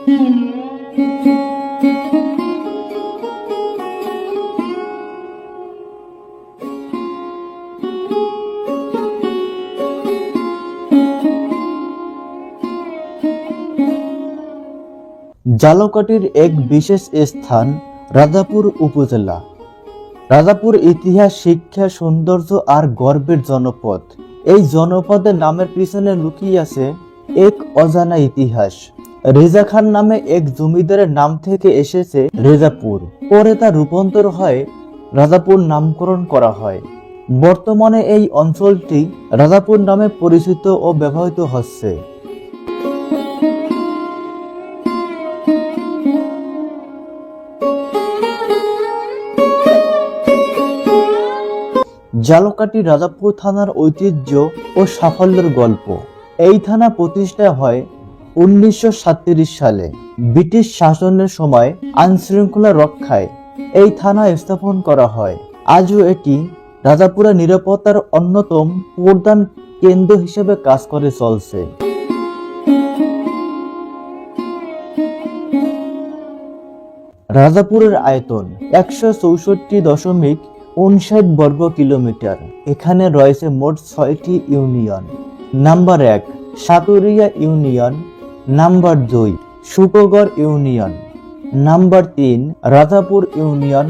ঝালকাঠির এক বিশেষ স্থান রাজাপুর উপজেলা। রাজাপুর ইতিহাস, শিক্ষা, সৌন্দর্য আর গর্বের জনপদ। এই জনপদের নামের পিছনে লুকিয়ে আছে এক অজানা ইতিহাস। রেজা খান নামে এক জমিদারের নাম থেকে এসেছে রেজাপুর, পরে তা রূপান্তর হয় রাজাপুর নামকরণ করা হয়। বর্তমানে এই অঞ্চলটি রাজাপুর নামে পরিচিত ও ব্যবহৃত হচ্ছে। ঝালকাঠি রাজাপুর থানার ঐতিহ্য ও সাফল্যের গল্প। এই থানা প্রতিষ্ঠা হয় 1937 সালে। ব্রিটিশ শাসনের সময় আইনশৃঙ্খলা রক্ষায় এই থানা স্থাপন করা হয়। আজও এটি রাজাপুরের নিরাপত্তার অন্যতম প্রধান কেন্দ্র হিসেবে কাজ করে চলছে। রাজাপুরের আয়তন 164.59 বর্গ কিলোমিটার। এখানে রয়েছে মোট 6টি union. Number 1 Saturia union, number 2 Shukgarh union, number 3 Rajapur union,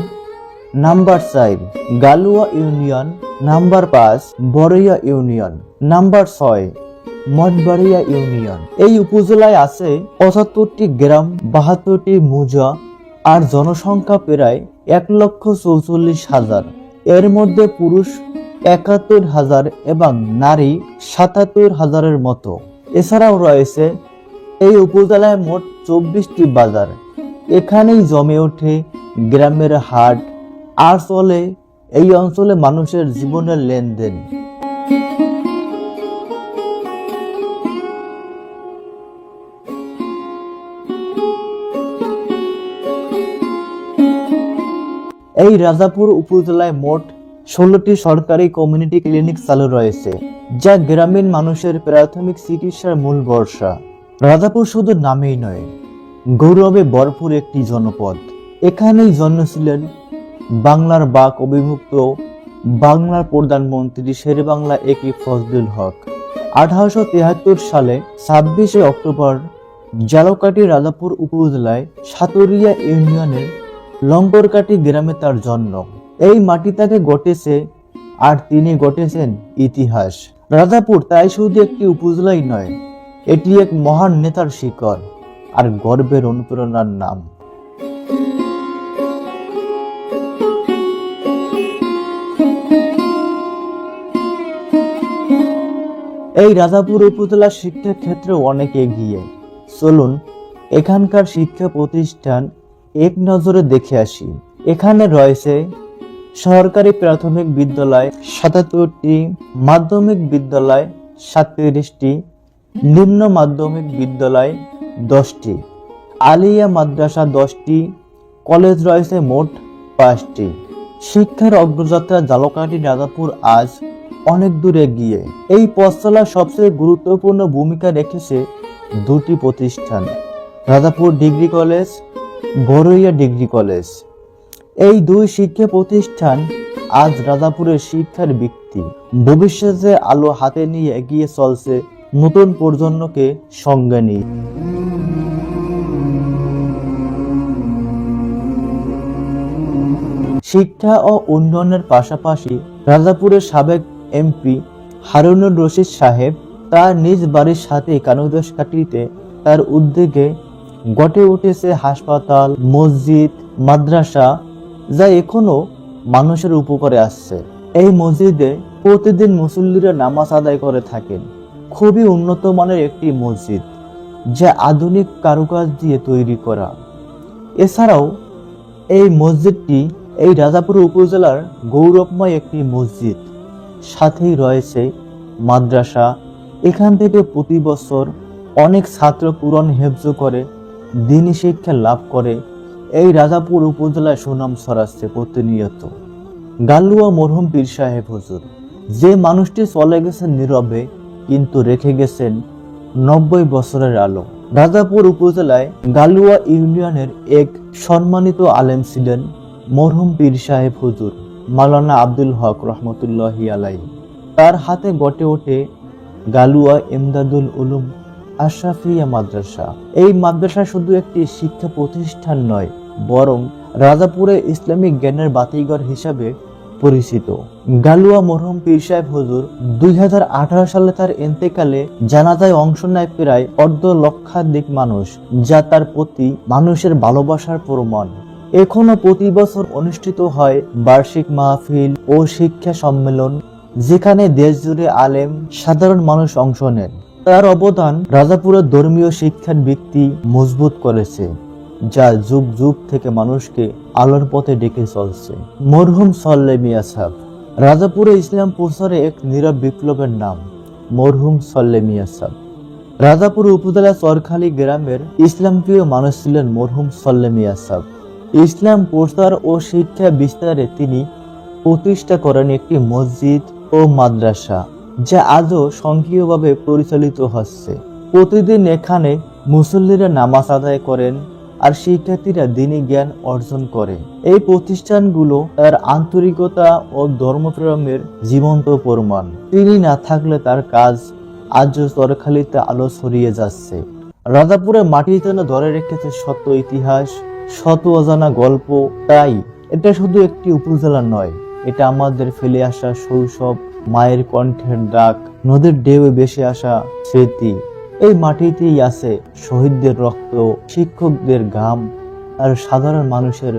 number 4 Galua union, number 5 Boraiya union, number 6 Mathbaria union. এই উপজেলায় আছে 75টি গ্রাম, 72টি মৌজা আর জনসংখ্যা প্রায় 1,44,000। এর মধ্যে পুরুষ 71,000 এবং নারী 77,000-এর মতো। এছাড়াও রয়েছে এই উপজেলায় মোট 24টি বাজার। এখানেই জমে ওঠে গ্রামের হাট আর চলে এই অঞ্চলে মানুষের জীবনের লেনদেন। এই রাজাপুর উপজেলায় মোট 16টি সরকারি কমিউনিটি ক্লিনিক চালু রয়েছে, যা গ্রামীণ মানুষের প্রাথমিক চিকিৎসার মূল ভরসা। রাজাপুর শুধু নামেই নয়, গৌরবে ভরপুর একটি জনপদ। এখানেই জন্মেছিলেন বাংলার বাক অবিভক্ত বাংলার প্রধানমন্ত্রী শেরেবাংলা একে ফজলুল হক। 1873 সালে 26শে অক্টোবর ঝালকাঠি রাজাপুর উপজেলায় সাতুরিয়া ইউনিয়নের লঙ্গরকাটি গ্রামে তার জন্ম। এই মাটি তাকে গটেছে আর তিনি গটেছেন ইতিহাস। রাজাপুর তাই শুধু একটি উপজেলাই নয়, এটি এক মহান নেতার শিকড় আর গর্বের অনুপ্রেরণার নাম। এই রাজাপুর উপজেলা শিক্ষা ক্ষেত্রে অনেক এগিয়ে। চলুন এখানকার শিক্ষা প্রতিষ্ঠান এক নজরে দেখে আসি। এখানে রয়েছে সরকারি প্রাথমিক বিদ্যালয় 77টি, মাধ্যমিক বিদ্যালয় 37টি, নিম্ন মাধ্যমিক বিদ্যালয় 10টি, আলিয়া মাদ্রাসা 10টি, কলেজ রয়েছে মোট 5টি। শিক্ষার অগ্রযাত্রা ঝালকাঠি রাজাপুর আজ অনেক দূর এগিয়ে। এই পথ চলার সবচেয়ে গুরুত্বপূর্ণ ভূমিকা রেখেছে দুটি প্রতিষ্ঠান, Rajapur degree college, Boraiya degree college. এই দুই শিক্ষা প্রতিষ্ঠান আজ রাজাপুরের শিক্ষার ভিত্তি। ভবিষ্যতে আলো হাতে নিয়ে এগিয়ে চলছে নতুন প্রজন্মকে সঙ্গে নিয়ে। শিক্ষা ও উন্নয়নের পাশাপাশি রাজাপুরের সাবেক এমপি হারুনুর রশিদ সাহেব তার নিজ বাড়ির সাথে কানুদশ কাটিতে তার উদ্যোগে গড়ে উঠেছে হাসপাতাল, মসজিদ, মাদ্রাসা, যা এখনো মানুষের উপকারে আসছে। এই মসজিদে প্রতিদিন মুসল্লিরা নামাজ আদায় করে থাকেন। খুবই উন্নত মানের একটি মসজিদ, যা আধুনিক কারুকাজ দিয়ে তৈরি করা। এছাড়াও এই মসজিদটি এই রাজাপুর উপজেলার গৌরবময় একটি মসজিদ। সাথেই রয়েছে মাদ্রাসা। এখান থেকে প্রতি বছর অনেক ছাত্র কুরআন হেফজ করে দ্বীনি শিক্ষা লাভ করে এই রাজাপুর উপজেলায় সুনাম ছড়াচ্ছে প্রতিনিয়ত। গালুয়া মরহুম পীর সাহেব হুজুর, যে মানুষটি চলে গেছেন নীরবে কিন্তু রেখে গেছেন 90 বছরের আলো। রাজাপুর উপজেলায় গালুয়া ইউনিয়নের এক সম্মানিত আলেম ছিলেন মরহুম পীর সাহেব হুজুর মাওলানা আব্দুল হক রহমতুল্লাহি আলাইহি। তার হাতে গড়ে ওঠে গালুয়া ইমদাদুল উলুম আশরাফিয়া মাদ্রাসা। এই মাদ্রাসা শুধু একটি শিক্ষা প্রতিষ্ঠান নয়, বরং রাজাপুরে ইসলামিক জ্ঞানের বাতিঘর হিসাবে পরিচিত। গালুয়া মরহুম পীর সাহেব হুজুর 2018 সালে তার ইন্তেকালে জানাজায় অংশ নেয় প্রায় অর্ধ লক্ষাধিক মানুষ, যা তার প্রতি মানুষের ভালোবাসার প্রমাণ। এখনো প্রতি বছর অনুষ্ঠিত হয় বার্ষিক মাহফিল ও শিক্ষা সম্মেলন, যেখানে দেশ জুড়ে আলেম সাধারণ মানুষ অংশ নেন। তার অবদান রাজাপুরের ধর্মীয় শিক্ষার ভিত্তি মজবুত করেছে, যা যুগ যুগ থেকে মানুষকে আলোর পথে ডেকে চলছে। মরহুম সল্লে মিয়া সাহেব রাজাপুরে ইসলাম প্রচারে এক নীরব বিপ্লবের নাম। মরহুম সল্লে মিয়া সাহেব রাজাপুর উপজেলা চরখালী গ্রামের ইসলামপ্রিয় মানুষ ছিলেন মরহুম সল্লে মিয়া সাহেব। ইসলাম প্রচার ও শিক্ষা বিস্তারে তিনি প্রতিষ্ঠা করেন একটি মসজিদ ও মাদ্রাসা, যা আজও সক্রিয়ভাবে পরিচালিত হচ্ছে। প্রতিদিন এখানে মুসল্লিরা নামাজ আদায় করেন আর শিক্ষার্থীরা দ্বীনি জ্ঞান অর্জন করে। এই প্রতিষ্ঠানগুলো তার আন্তরিকতা ও ধর্মপ্রেমের জীবন্ত প্রমাণ। তিনি না থাকলে তার কাজ আজও চরখালীতে আলো ছড়িয়ে যাচ্ছে। রাজাপুরের মাটি যেন ধরে রেখেছে শত ইতিহাস, শত অজানা গল্প। তাই এটা শুধু একটি উপজেলা নয়, এটা আমাদের ফেলে আসা শৈশব, মায়ের কণ্ঠের ডাক, নদীর ঢেউয়ে ভেসে আসা স্মৃতি। এই মাটিতেই আছে শহীদদের রক্ত, শিক্ষকদের ঘাম আর সাধারণ মানুষের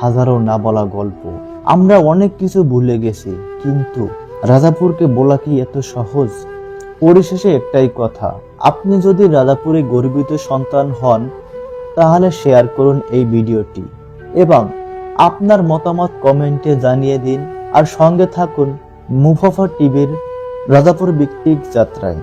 হাজারো না বলা গল্প। আমরা অনেক কিছু ভুলে গেছি, কিন্তু রাজাপুরকে বলা কি এত সহজ? পরিশেষে একটাই কথা, আপনি যদি রাজাপুরে গর্বিত সন্তান হন, তাহলে শেয়ার করুন এই ভিডিওটি এবং আপনার মতামত কমেন্টে জানিয়ে দিন। আর সঙ্গে থাকুন মুফাফা টিভির রাজাপুর ভিত্তিক যাত্রায়।